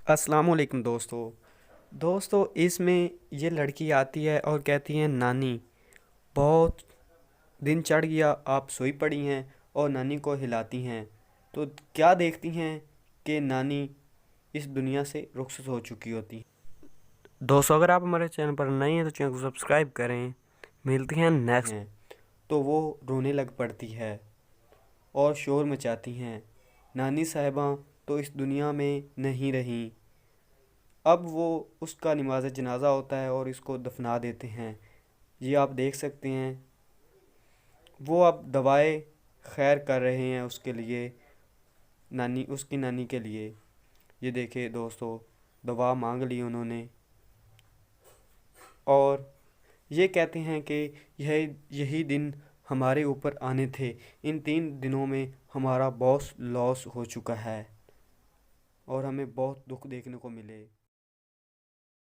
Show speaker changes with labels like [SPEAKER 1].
[SPEAKER 1] अस्सलाम वालेकुम दोस्तों इसमें ये लड़की आती है और कहती है नानी बहुत दिन चढ़ गया, आप सोई पड़ी हैं, और नानी को हिलाती हैं। तो क्या देखती हैं कि नानी इस दुनिया से रुखसत हो चुकी होती। दोस्तों अगर आप हमारे चैनल पर नए हैं तो चैनल को सब्सक्राइब करें। मिलती हैं नेक्स्ट हैं। तो वो रोने लग पड़ती है और शोर मचाती हैं, नानी साहिबा तो इस दुनिया में नहीं रहीं। अब वो उसका नमाज जनाजा होता है और इसको दफना देते हैं। ये आप देख सकते हैं, वो अब दवाएं खैर कर रहे हैं उसके लिए, उसकी नानी के लिए। ये देखिए दोस्तों, दवा मांग ली उन्होंने और ये कहते हैं कि यही दिन हमारे ऊपर आने थे। इन 3 दिनों में हमारा बहुत लॉस हो चुका है और हमें बहुत दुख देखने को मिले।